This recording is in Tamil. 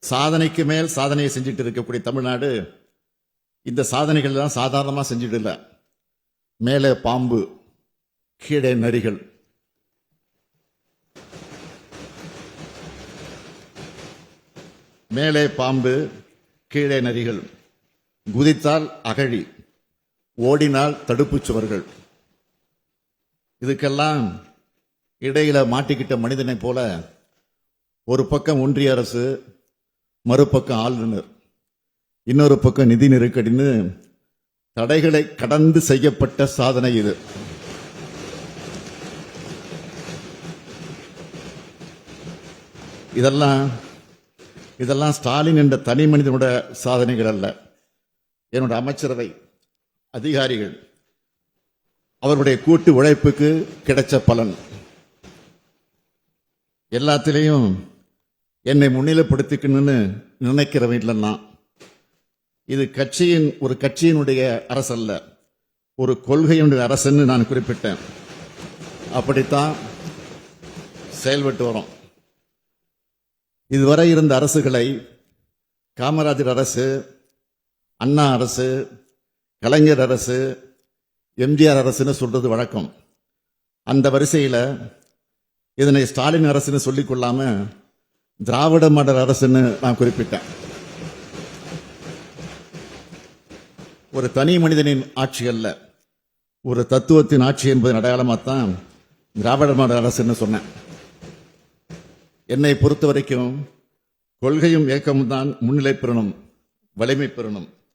சாதனைக்கு மேல் சாதனையை செஞ்சுட்டு இருக்கக்கூடிய தமிழ்நாடு இந்த சாதனைகள் எல்லாம் சாதாரணமாக செஞ்சுட்டு இல்லை. மேலே பாம்பு, கீழே நரிகள். மேலே பாம்பு, கீழே நரிகள். குதித்தால் அகழி, ஓடினால் தடுப்புச் சுவர்கள். இதுக்கெல்லாம் இடையில மாட்டிக்கிட்ட மனிதனை போல ஒரு பக்கம் ஒன்றிய அரசு, மறுபக்கம் ஆளுநர், இன்னொரு பக்கம் நிதி நெருக்கடின்னு தடைகளை கடந்து செய்யப்பட்ட சாதனை இது. இதெல்லாம் ஸ்டாலின் என்ற தனி மனிதனோட சாதனைகள் அல்ல. என்னோட அமைச்சரவை அதிகாரிகள் அவருடைய கூட்டு உழைப்புக்கு கிடைச்ச பலன். எல்லாத்திலையும் என்னை முன்னிலைப்படுத்திக்கணும்னு நினைக்கிறவன் இல்லைன்னா இது ஒரு கட்சியினுடைய அரசல்ல, ஒரு கொள்கையினுடைய அரசுன்னு நான் குறிப்பிட்டேன். அப்படித்தான் செயல்பட்டு வரோம். இதுவரை இருந்த அரசுகளை காமராஜர் அரசு, அண்ணா அரசு, கலைஞர் அரசு, எம்ஜிஆர் அரசுன்னு சொல்றது வழக்கம். அந்த வரிசையில் இதனை ஸ்டாலின் அரசுன்னு சொல்லிக் கொள்ளாம திராவிட மாடல் அரசுன்னு நான் குறிப்பிட்டேன். ஒரு தனி மனிதனின் ஆட்சி அல்ல, ஒரு தத்துவத்தின் ஆட்சி என்பதன் அடையாளமாகத்தான் திராவிட மாடல் அரசுன்னு சொன்னேன். என்னை பொறுத்த வரைக்கும் கொள்கையும் இயக்கமும் தான் முன்னிலை பெறணும், வலிமை பெறணும்.